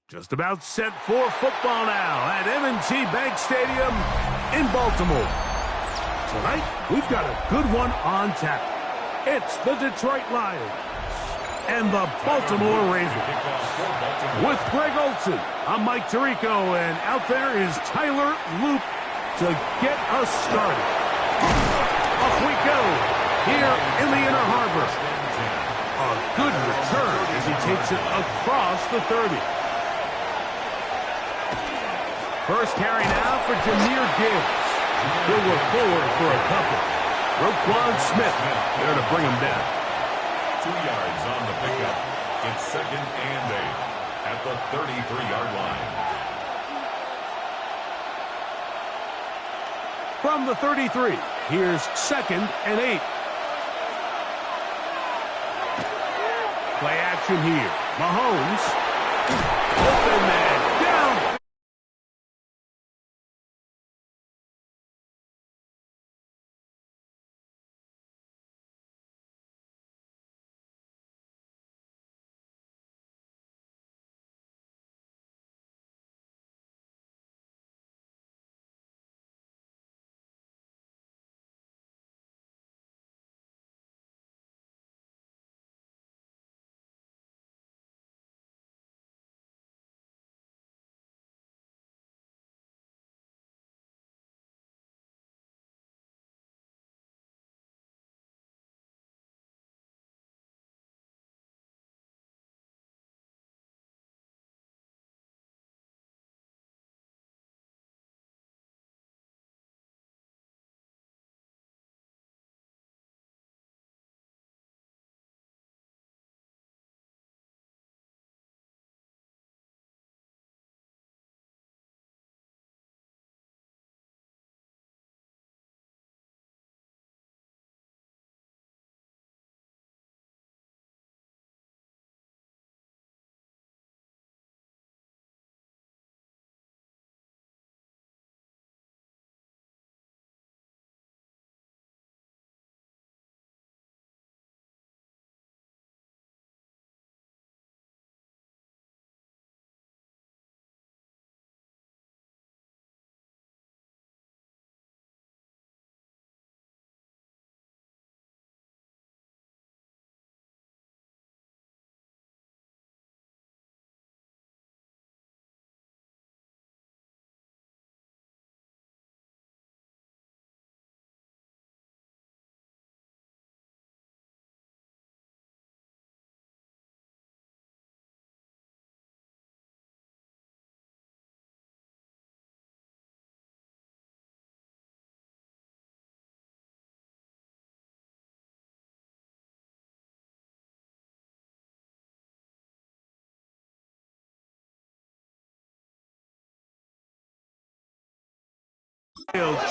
Just about set for football now at M&T Bank Stadium in Baltimore. Tonight, we've got a good one on tap. It's the Detroit Lions and the Baltimore Ravens. With Greg Olsen, I'm Mike Tirico, and out there is Tyler Loop to get us started. Off we go here in the Inner Harbor. A good return as he takes it across the 30. First carry now for Jahmyr Gibbs. He'll look forward for a couple. Roquan Smith there to bring him down. 2 yards on the pickup. It's 2nd and 8 at the 33-yard line. From the 33, here's 2nd and 8. Play action here. Mahomes. Open man. Down.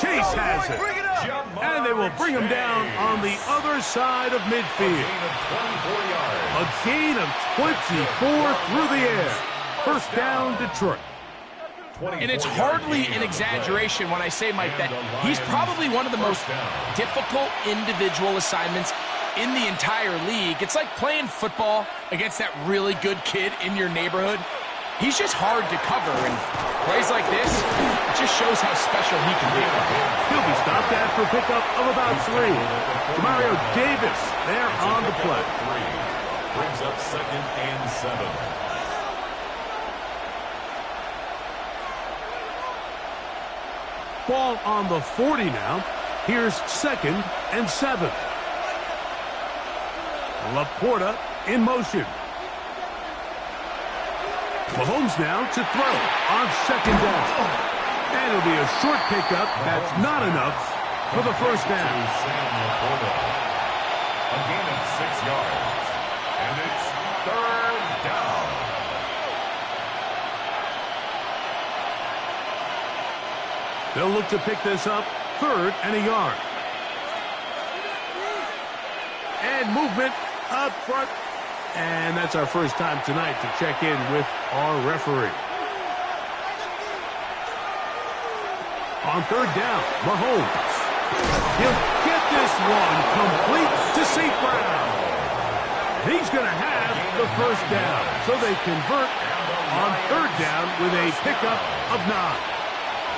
Chase has it. And they will bring him down on the other side of midfield. A gain of 24 through the air. First down, Detroit. And it's hardly an exaggeration when I say, Mike, that he's probably one of the most difficult individual assignments in the entire league. It's like playing football against that really good kid in your neighborhood. He's just hard to cover, and plays like this, it just shows how special he can be. He'll be stopped after a pickup of about 3. Demario Davis there on the play. Brings up 2nd and 7. Ball on the 40 now. Here's 2nd and 7. Laporta in motion. Mahomes now to throw on 2nd down. And it'll be a short pickup. That's not enough for the first down. A gain of 6 yards. And it's 3rd down. They'll look to pick this up 3rd and a yard. And movement up front. And that's our first time tonight to check in with our referee. On 3rd down, Mahomes. He'll get this one complete to St. Brown. He's going to have the first down. So they convert on third down with a pickup of 9.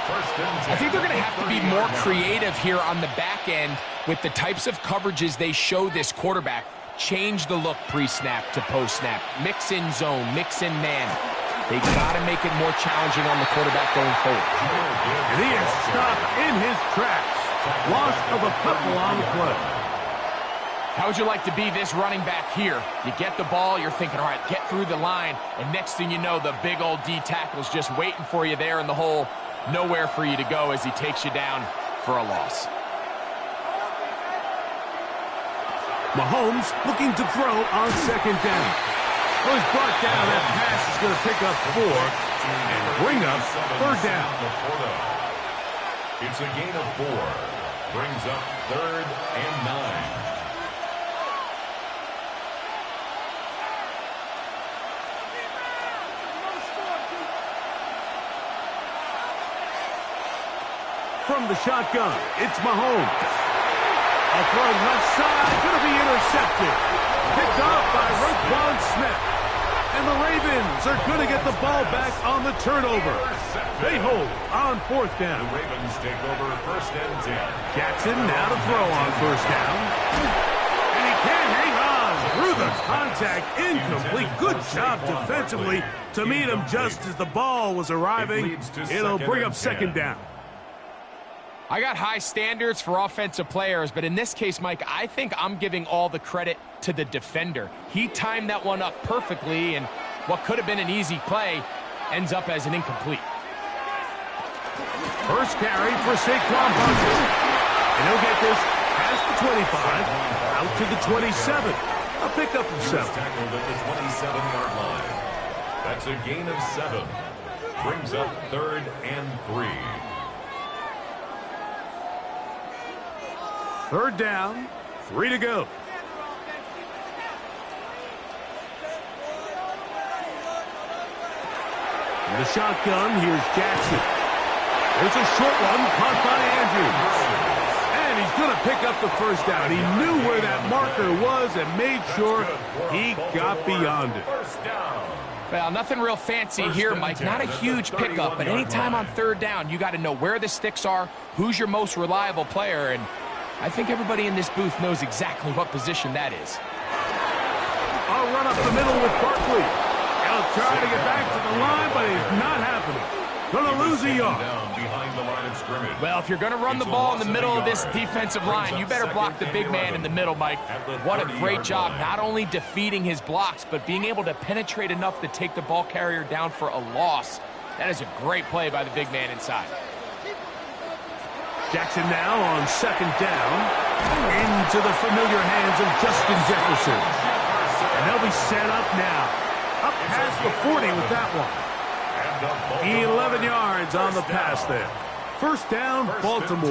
I think they're going to have to be more creative here on the back end with the types of coverages they show this quarterback. Change the look pre-snap to post-snap. Mix in zone, mix in man. They got to make it more challenging on the quarterback going forward. And he is stopped in his tracks. Loss of a couple on the play. How would you like to be this running back here? You get the ball, you're thinking, all right, get through the line, and next thing you know, the big old D tackle's just waiting for you there in the hole. Nowhere for you to go as he takes you down for a loss. Mahomes looking to throw on second down. Well, he's brought down. That pass is going to pick up 4 and bring up third down. It's a gain of 4. Brings up 3rd and 9. From the shotgun, it's Mahomes. A throw left side, going to be intercepted. Picked off by Roquan Smith. And the Ravens are going to get the ball back on the turnover. They hold on 4th down. The Ravens take over 1st and 10. Jackson now to throw on 1st down. And he can't hang on through the contact. Incomplete. Good job defensively to meet him just as the ball was arriving. It'll bring up 2nd down. I got high standards for offensive players, but in this case, Mike, I think I'm giving all the credit to the defender. He timed that one up perfectly, and what could have been an easy play ends up as an incomplete. First carry for Saquon Barkley. And he'll get this past the 25, out to the 27. A pickup of 7. Tackled at the 27-yard line. That's a gain of 7. Brings up 3rd and 3. 3rd down, 3 to go. In the shotgun, here's Jackson. There's a short one caught by Andrews. And he's going to pick up the 1st down. He knew where that marker was and made sure he got beyond it. Well, nothing real fancy here, Mike. Not a huge pickup, but anytime on 3rd down, you got to know where the sticks are, who's your most reliable player, and I think everybody in this booth knows exactly what position that is. I'll run up the middle with Barkley. He'll try to get back to the line, but it's not happening. Going to lose a yard. Well, if you're going to run the ball in the middle of this defensive line, you better block the big man in the middle, Mike. What a great job, not only defeating his blocks, but being able to penetrate enough to take the ball carrier down for a loss. That is a great play by the big man inside. Jackson now on 2nd down. Into the familiar hands of Justin Jefferson. And they'll be set up now. Up past the 40 with that one. 11 yards on the pass there. 1st down, Baltimore.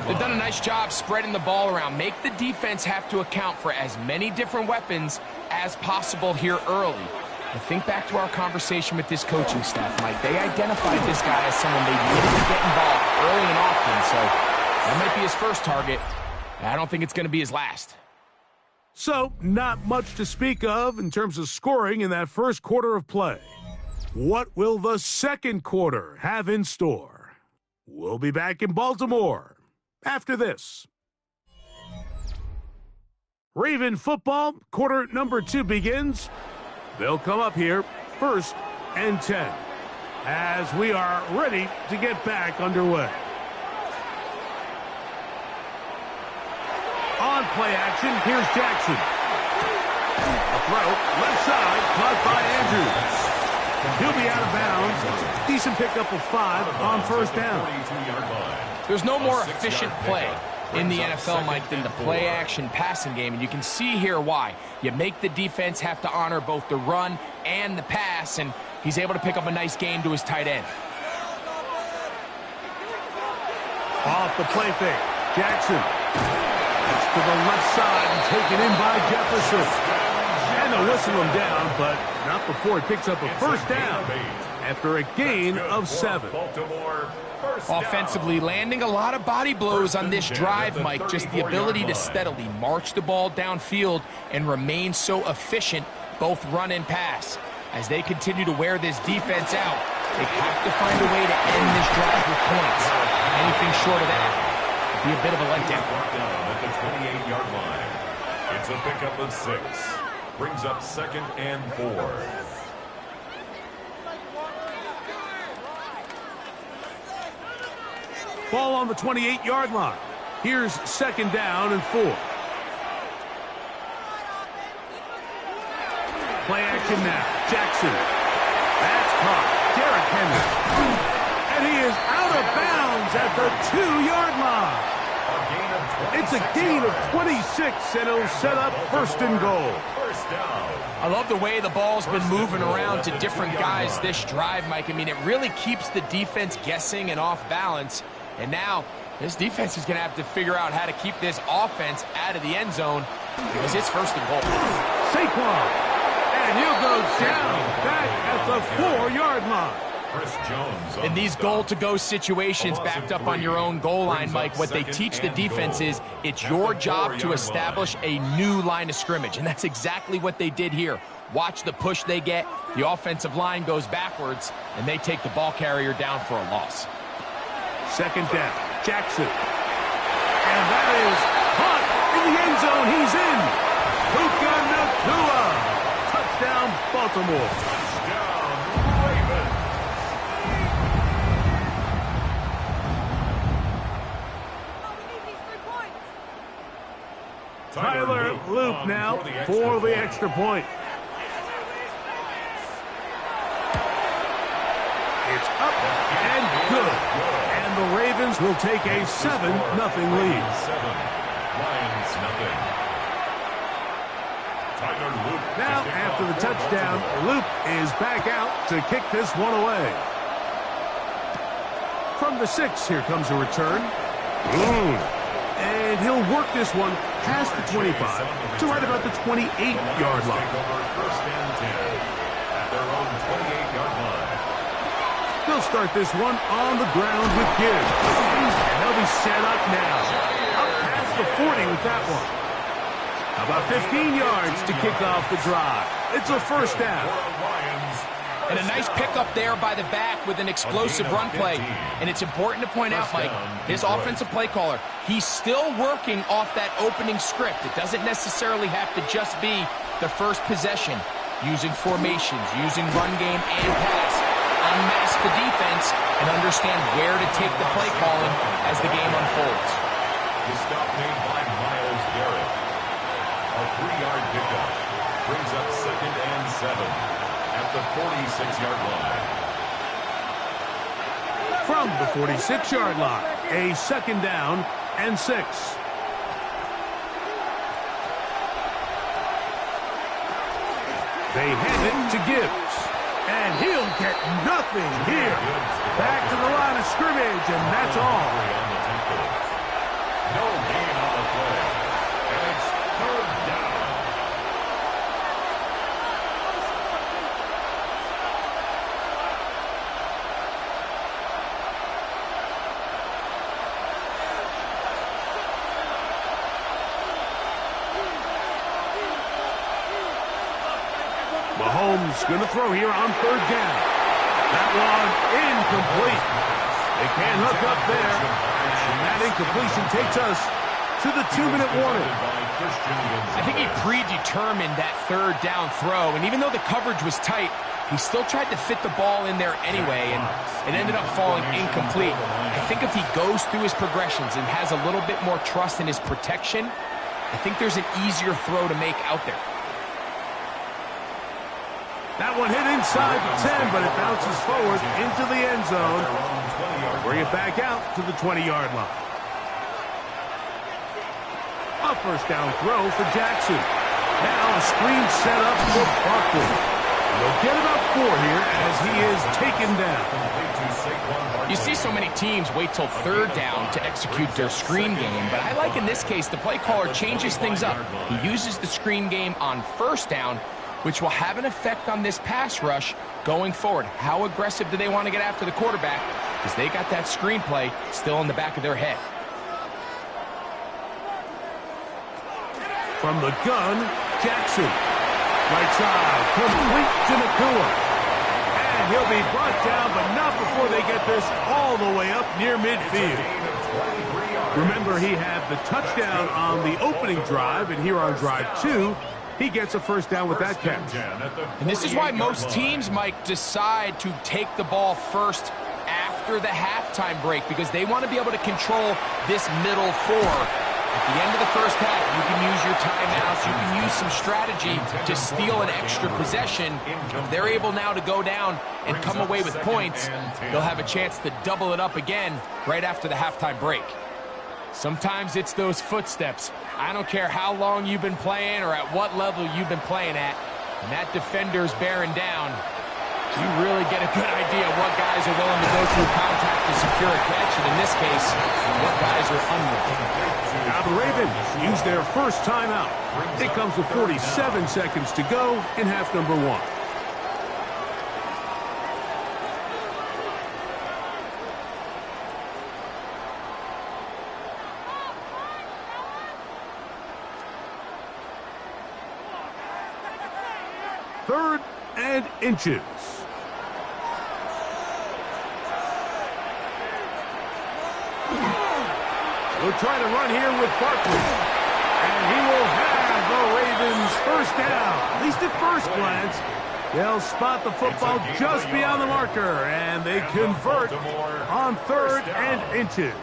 They've done a nice job spreading the ball around. Make the defense have to account for as many different weapons as possible here early. I think back to our conversation with this coaching staff, Mike. They identified this guy as someone they needed to get involved early and often, so that might be his first target. I don't think it's going to be his last. So, not much to speak of in terms of scoring in that 1st quarter of play. What will the 2nd quarter have in store? We'll be back in Baltimore after this. Raven football, quarter number 2 begins. They'll come up here 1st and 10 as we are ready to get back underway. On play action, here's Jackson. A throw, left side, caught by Andrews. He'll be out of bounds. Decent pickup of 5 on 1st down. There's no more efficient play in the NFL, Mike, than the play-action passing game, and you can see here why. You make the defense have to honor both the run and the pass, and he's able to pick up a nice gain to his tight end. Off the play fake, Jackson. It's to the left side and taken in by Jefferson. And they'll whistle him down, but not before he picks up a 1st down after a gain of 7. Offensively, landing a lot of body blows on this drive, Mike. Just the ability to steadily march the ball downfield and remain so efficient, both run and pass. as they continue to wear this defense out. They have to find a way to end this drive with points. Anything short of that would be a bit of a letdown. At the 28-yard line. It's a pickup of 6. Brings up 2nd and 4. Ball on the 28-yard line. Here's 2nd down and 4. Play action now. Jackson. That's caught. Derrick Henry. And he is out of bounds at the 2-yard line. It's a gain of 26, and it'll set up 1st and goal. I love the way the ball's been moving around to different guys this drive, Mike. I mean, it really keeps the defense guessing and off balance. And now, this defense is going to have to figure out how to keep this offense out of the end zone because it's 1st and goal. Saquon. And he'll go down back at the 4-yard line. In these goal-to-go situations backed up on your own goal line, Mike, what they teach the defense is it's your job to establish a new line of scrimmage, and that's exactly what they did here. Watch the push they get. The offensive line goes backwards, and they take the ball carrier down for a loss. 2nd down. Jackson. And that is caught in the end zone. He's in. Puka Nacua. Touchdown, Baltimore. Touchdown, Ravens. Tyler Loop now for the extra point. It's up and good. And the Ravens will take a 7-0 lead. 7. Lions nothing. Tyler Loop. Now, after the touchdown, Loop is back out to kick this one away. From the 6, here comes a return. And he'll work this one past the 25 to right about the 28-yard line. 1st and 10 at their own 28-yard line. They'll start this one on the ground with Gibbs. And they'll be set up now. Up past the 40 with that one. About 15 yards to kick off the drive. It's a 1st down. And a nice pickup there by the back with an explosive run play. And it's important to point out, Mike, his offensive play caller, he's still working off that opening script. It doesn't necessarily have to just be the first possession. Using formations, using run game and pass. Unmask the defense and understand where to take the play calling as the game unfolds. The stop made by Myles Garrett. A 3-yard pickup brings up 2nd and 7 at the 46-yard line. From the 46-yard line, a 2nd down and 6. They hand it to Gibbs. And he'll get nothing here. Back to the line of scrimmage, and that's all. No gain on the play. And it's 3rd down. Mahomes going to throw here on 3rd down. That one incomplete. They can't hook up there. And that incompletion takes us to the 2-minute warning. I think he predetermined that 3rd down throw. And even though the coverage was tight, he still tried to fit the ball in there anyway. And it ended up falling incomplete. I think if he goes through his progressions and has a little bit more trust in his protection, I think there's an easier throw to make out there. That one hit inside the 10, but it bounces forward into the end zone. Bring it back out to the 20-yard line. A 1st down throw for Jackson. Now a screen set up for Barkley. They'll get about 4 here as he is taken down. You see so many teams wait till 3rd down to execute their screen game, but I like in this case the play caller changes things up. He uses the screen game on 1st down, which will have an effect on this pass rush going forward. How aggressive do they want to get after the quarterback? Because they got that screenplay still in the back of their head. From the gun, Jackson. Right side, complete to Nacua. And he'll be brought down, but not before they get this all the way up near midfield. Remember, he had the touchdown on the opening drive, and here on drive 2, he gets a first down with that catch. And this is why most teams, Mike, decide to take the ball first after the halftime break, because they want to be able to control this middle four. At the end of the first half, you can use your timeouts, you can use some strategy to steal an extra possession. If they're able now to go down and come away with points, they'll have a chance to double it up again right after the halftime break. Sometimes it's those footsteps. I don't care how long you've been playing or at what level you've been playing at. When that defender's bearing down, you really get a good idea of what guys are willing to go through contact to secure a catch, and in this case, what guys are unwilling. Now the Ravens use their first timeout. It comes with 47 seconds to go in half number 1. Third and inches. We'll try to run here with Barkley. And he will have the Ravens first down. At least at first glance, they'll spot the football just beyond the marker. And they convert on third and inches.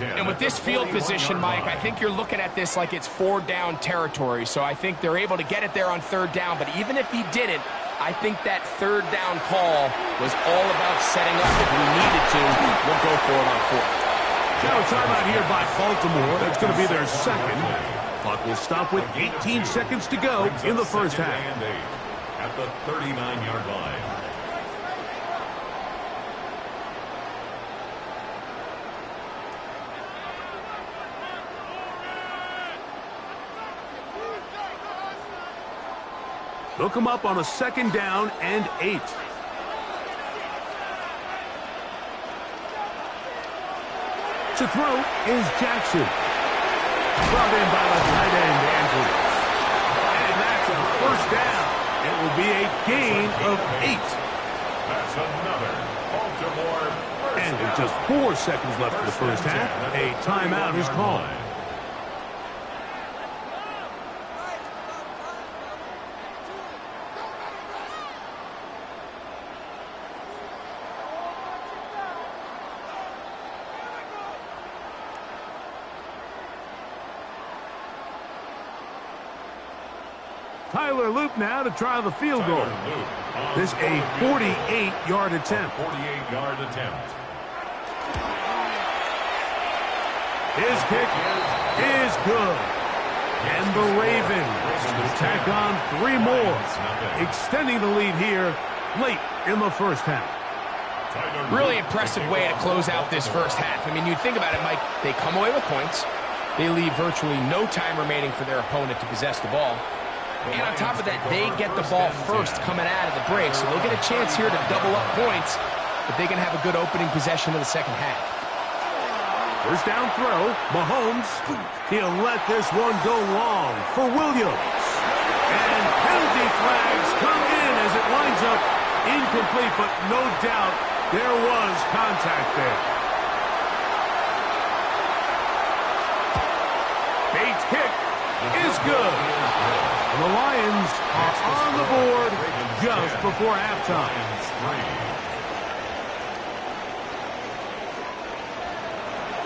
And with this field position, Mike, I think you're looking at this like it's 4-down territory. So I think they're able to get it there on third down. But even if he didn't, I think that third down call was all about setting up. If we needed to, we'll go for it on fourth. Now a timeout here by Baltimore. That's going to be their second. Clock will stop with 18 seconds to go in the first half. At the 39-yard line. They'll come up on a second down and 8. To throw is Jackson. Brought in by the tight end, Andrews. And that's a first down. It will be a gain of 8. That's another Baltimore first down. And with just 4 seconds left in the first half, a timeout is called. Tyler Loop now to try the field goal. This a 48-yard attempt. 48-yard attempt. His kick is good. And the Ravens will tack on 3 more, extending the lead here late in the first half. Really impressive way to close out this first half. I mean, you think about it, Mike, they come away with points. They leave virtually no time remaining for their opponent to possess the ball. And on top of that, they get the ball first coming out of the break, so they'll get a chance here to double up points if they can have a good opening possession of the second half. First down throw, Mahomes. He'll let this one go long for Williams. And penalty flags come in as it lines up incomplete, but no doubt there was contact there. Bates' kick is good. The Lions are on the board just before halftime.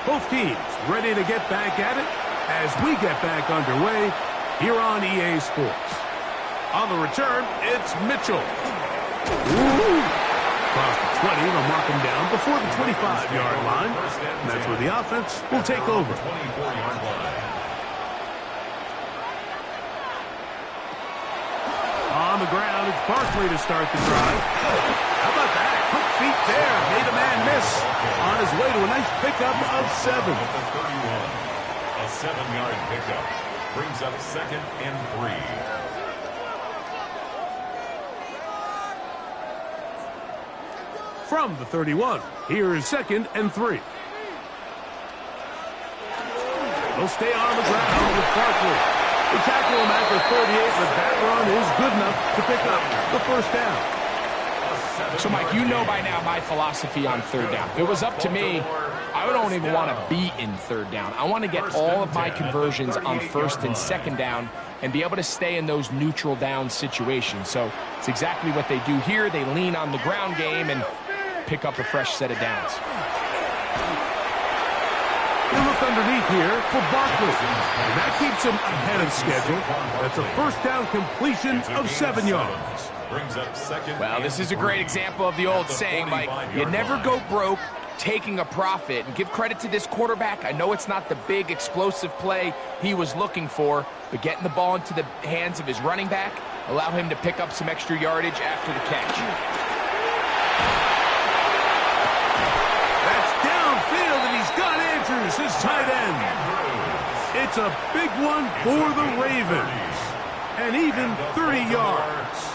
Both teams ready to get back at it as we get back underway here on EA Sports. On the return, it's Mitchell. Across the 20, they'll mark him down before the 25-yard line. And that's where the offense will take over. 24-yard line. On the ground, it's Barkley to start the drive. How about that? Quick feet there. Made a man miss on his way to a nice pickup of 7. A 7-yard pickup brings up 2nd and 3. From the 31, here is 2nd and 3. They'll stay on the ground with Barkley. They tackle him at the 38, but that run is good enough to pick up the first down. So, Mike, you know by now my philosophy on third down. If it was up to me, I don't even want to be in third down. I want to get all of my conversions on first and second down and be able to stay in those neutral down situations. So it's exactly what they do here. They lean on the ground game and pick up a fresh set of downs. They look underneath here for Barkley, and that keeps him ahead of schedule. That's a first down completion of 7 yards. Well, this is a great example of the old saying, Mike, you never go broke taking a profit. And give credit to this quarterback. I know it's not the big explosive play he was looking for, but getting the ball into the hands of his running back, allow him to pick up some extra yardage after the catch. That's downfield, and he's got Andrews, his tight end. It's a big one for the Ravens, and even 30 yards.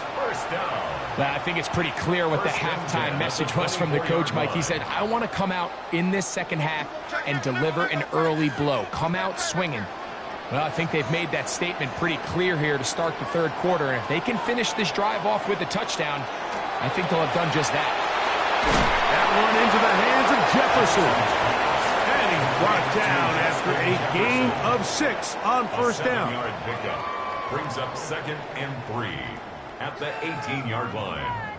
Well, I think it's pretty clear what the halftime message was from the coach, Mike. He said, I want to come out in this second half and deliver an early blow. Come out swinging. Well, I think they've made that statement pretty clear here to start the third quarter. And if they can finish this drive off with a touchdown, I think they'll have done just that. That one into the hands of Jefferson. And he's brought down after a gain of 6 on first down. Brings up 2nd and 3 at the 18-yard line.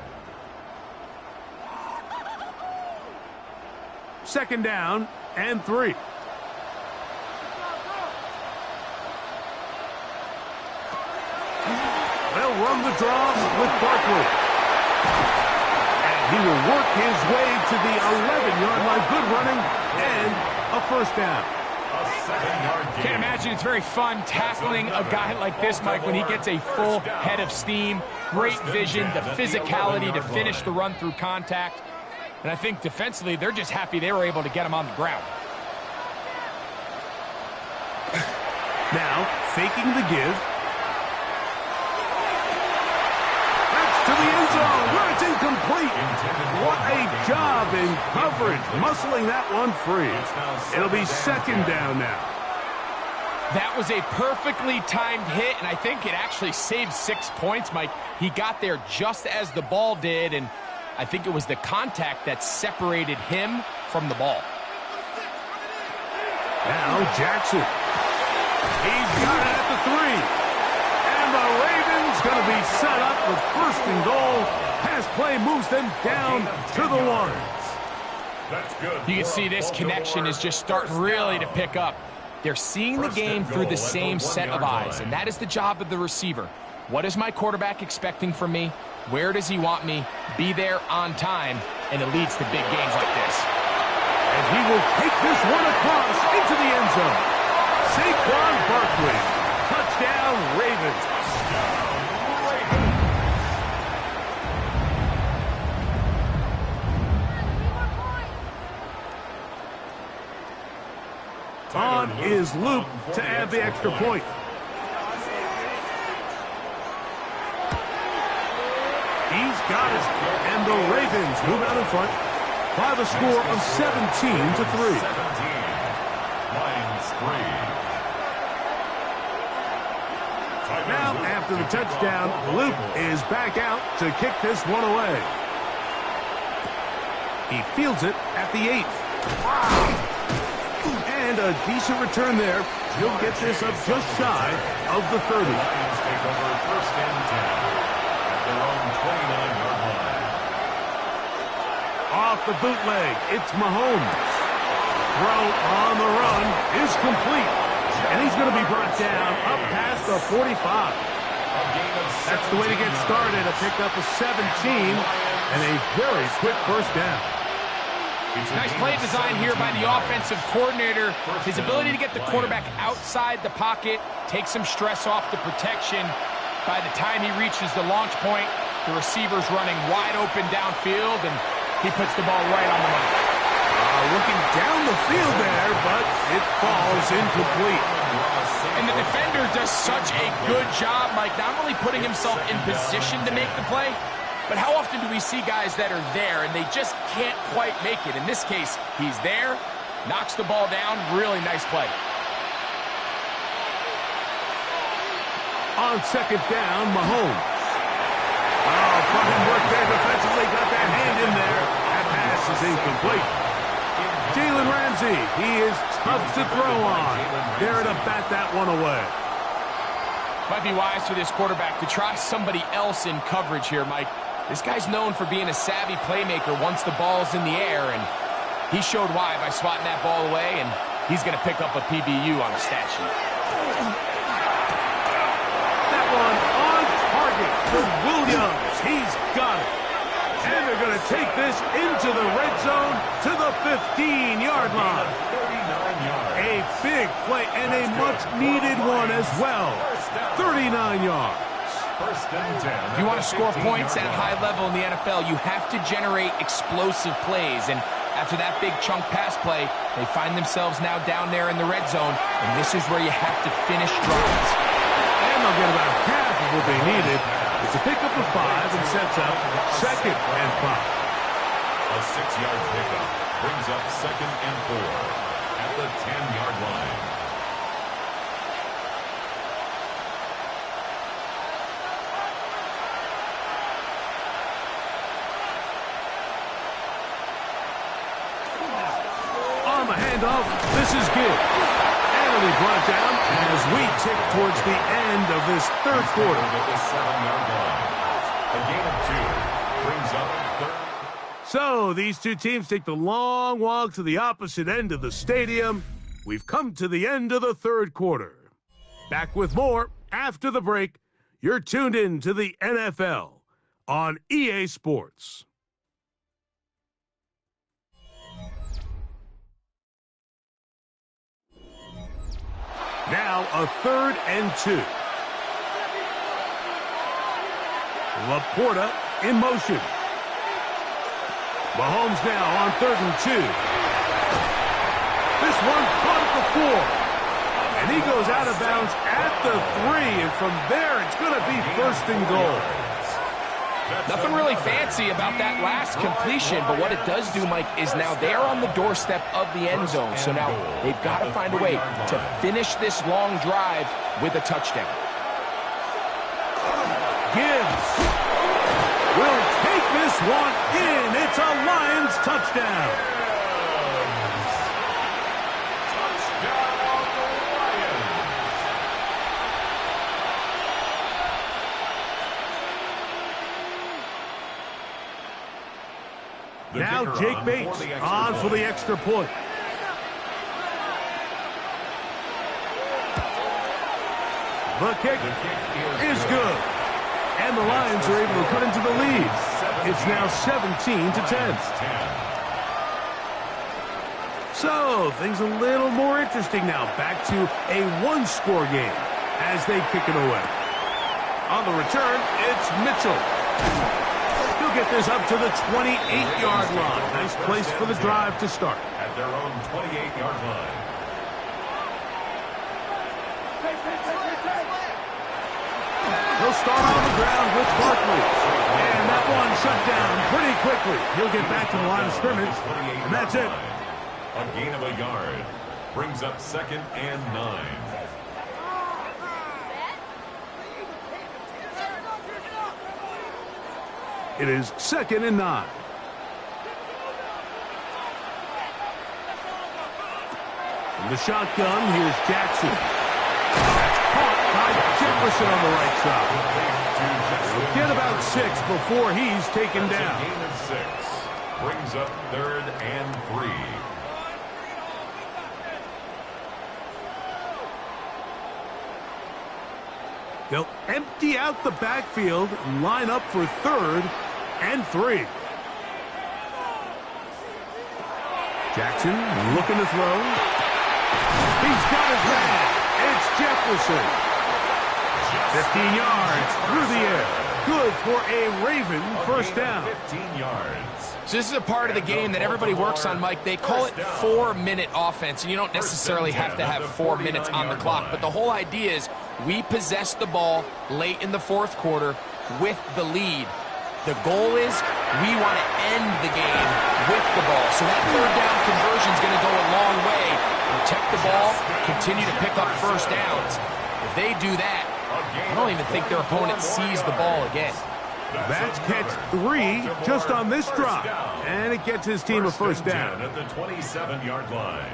2nd down and 3. They'll run the draw with Barkley. And he will work his way to the 11-yard line. Good running and a first down. Can't imagine it's very fun tackling a guy like this, Mike, when he gets a full head of steam, great vision, the physicality to finish the run through contact. And I think defensively, they're just happy they were able to get him on the ground. Now, faking the give. That's to the end zone, where it's incomplete. What a job in coverage, muscling that one free. It'll be 2nd down now. That was a perfectly timed hit, and I think it actually saved 6 points, Mike. He got there just as the ball did, and I think it was the contact that separated him from the ball. Now Jackson. He's got it at the 3. And the Ravens going to be set up with 1st and goal. Pass play moves them down to the 1. You can see this connection is just starting really to pick up. They're seeing the game through the same set of eyes, and that is the job of the receiver. What is my quarterback expecting from me? Where does he want me? Be there on time, and it leads to big gains like this. And he will take this one across into the end zone. Saquon Barkley. Touchdown, Ravens. On is Luke to add the extra point. He's got it. And the Ravens move out in front by the score of 17-3. Now, after the touchdown, Luke is back out to kick this one away. He fields it at the 8. And a decent return there. He'll get this up just shy of the 30. Lions take over 1st and 10 at their own 29-yard line. Off the bootleg, it's Mahomes. Throw on the run is complete. And he's going to be brought down up past the 45. That's the way to get started. A pickup of 17 and a very quick first down. Nice play design here by the offensive coordinator. His ability to get the quarterback outside the pocket, take some stress off the protection. By the time he reaches the launch point, the receiver's running wide open downfield, and he puts the ball right on the money. Looking down the field there, but it falls incomplete. And the defender does such a good job, Mike, not only putting himself in position to make the play, but how often do we see guys that are there and they just can't quite make it? In this case, he's there, knocks the ball down, really nice play. On second down, Mahomes. Oh, fine work there defensively. Got that hand in there. That pass is incomplete. Jalen Ramsey, he is tough to throw on. There to bat that one away. Might be wise for this quarterback to try somebody else in coverage here, Mike. This guy's known for being a savvy playmaker once the ball's in the air, and he showed why by swatting that ball away, and he's going to pick up a PBU on the stat sheet. That one on target to Williams. He's got it. And they're going to take this into the red zone to the 15-yard line. A big play and a much-needed one as well. 39 yards. If you want to score points at a high level in the NFL, you have to generate explosive plays. And after that big chunk pass play, they find themselves now down there in the red zone, and this is where you have to finish drives. And they'll get about half of what they needed. It's a pickup of 5 and sets up 2nd and 5. A 6-yard pickup brings up 2nd and 4 at the 10-yard line. On the handoff, this is good. And it'll be brought down as we tick towards the end of this third quarter. At the 7-yard line. A gain of 2 brings up 3rd. So these two teams take the long walk to the opposite end of the stadium. We've come to the end of the third quarter. Back with more after the break. You're tuned in to the NFL on EA Sports. Now a 3rd and 2. Laporta in motion. Mahomes now on 3rd and 2. This one caught at the 4. And he goes out of bounds at the 3. And from there, it's going to be 1st and goal. Nothing really fancy about that last completion, but what it does do, Mike, is now they're on the doorstep of the end zone. So now they've got to find a way to finish this long drive with a touchdown. Gibbs will take this one in. It's a Lions touchdown. Now Jake Bates on for the extra point. The kick is good. And the Lions are able to cut into the lead. It's now 17-10. So things a little more interesting now. Back to a one-score game as they kick it away. On the return, it's Mitchell. He'll get this up to the 28-yard line. Nice place for the drive to start. At their own 28-yard line. He'll start on the ground with Barkley. And that one shut down pretty quickly. He'll get back to the line of scrimmage, and that's it. A gain of a yard brings up 2nd and 9. It is 2nd and 9. From the shotgun, here's Jackson. That's caught by Jefferson on the right side. He'll get about 6 before he's taken down. A gain of 6 brings up 3rd and 3. They'll empty out the backfield and line up for 3rd and 3. Jackson looking to throw. He's got his man. It's Jefferson. 15 yards through the air. Good for a Raven first down. 15 yards. So this is a part of the game that everybody works on, Mike. They call it 4-minute offense, and you don't necessarily have to have 4 minutes on the clock. But the whole idea is we possess the ball late in the fourth quarter with the lead. The goal is we want to end the game with the ball. So that 3rd down conversion is going to go a long way. Protect the ball, continue to pick up first downs. If they do that, I don't even think their opponent sees the ball again. That's catch 3 just on this drop. And it gets his team a first down. At the 27-yard line.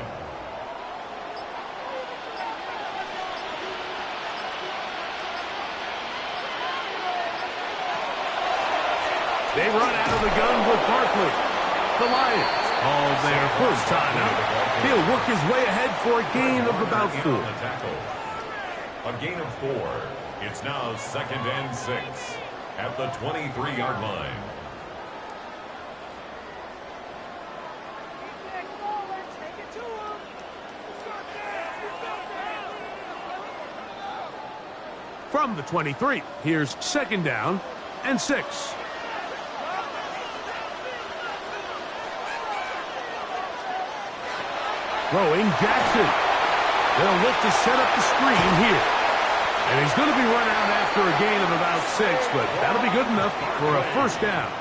They run out of the gun with Barkley. The Lions call their first time out. He'll work his way ahead for a gain of about 4. A gain of 4. It's now 2nd and 6 at the 23-yard line. From the 23, here's 2nd down and 6. Throwing Jackson. They'll look to set up the screen here. And he's going to be run out after a gain of about 6, but that'll be good enough for a first down.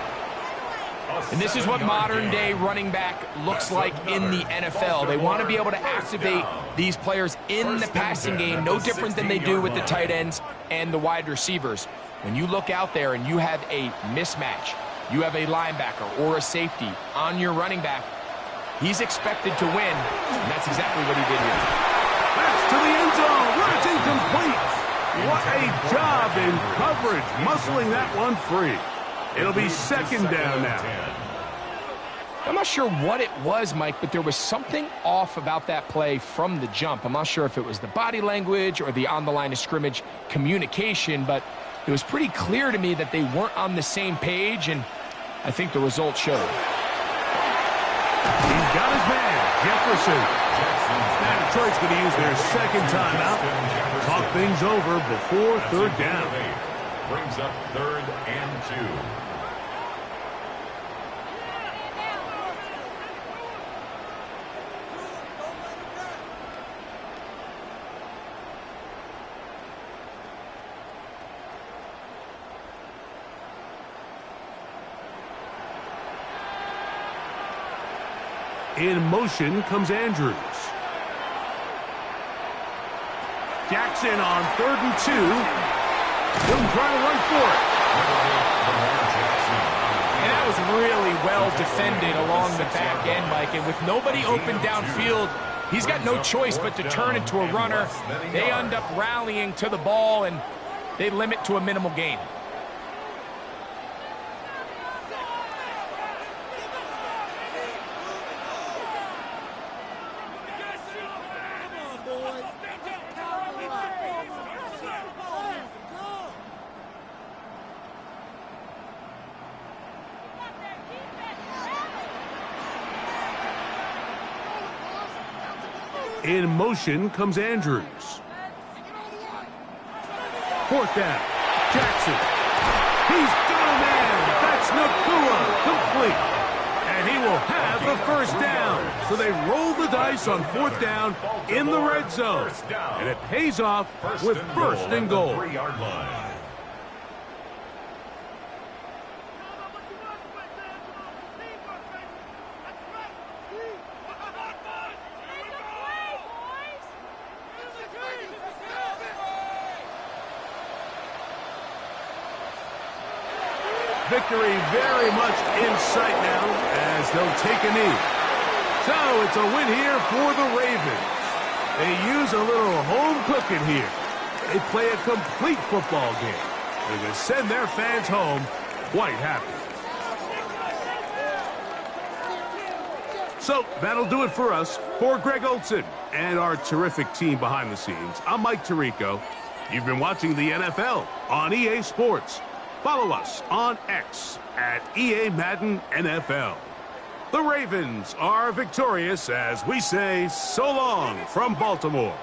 And this is what modern-day running back looks like in the NFL. They want to be able to activate these players in the passing game, no different than they do with the tight ends and the wide receivers. When you look out there and you have a mismatch, you have a linebacker or a safety on your running back, he's expected to win, and that's exactly what he did here. Pass to the end zone, where it's incomplete. What a job in coverage, muscling that one free. It'll be 2nd down now. I'm not sure what it was, Mike, but there was something off about that play from the jump. I'm not sure if it was the body language or the on-the-line-of-scrimmage communication, but it was pretty clear to me that they weren't on the same page, and I think the result showed. He's got his man, Jefferson. Now Detroit's going to use their 2nd timeout. Talk things over before 3rd down. Brings up 3rd and 2. In motion comes Andrews. Jackson on 3rd and 2. He'll try to run for it. And that was really well defended along the back end, Mike. And with nobody open downfield, he's got no choice but to turn into a runner. They end up rallying to the ball, and they limit to a minimal gain. In motion comes Andrews. 4th down. Jackson. He's got a man. That's Nacua. Complete. And he will have the first down. So they roll the dice on 4th down in the red zone. And it pays off with 1st and goal. 3-yard line. Victory very much in sight now as they'll take a knee. So it's a win here for the Ravens. They use a little home cooking here. They play a complete football game. They're going to send their fans home quite happy. So that'll do it for us. For Greg Olson and our terrific team behind the scenes, I'm Mike Tirico. You've been watching the NFL on EA Sports. Follow us on X at EA Madden NFL. The Ravens are victorious as we say so long from Baltimore.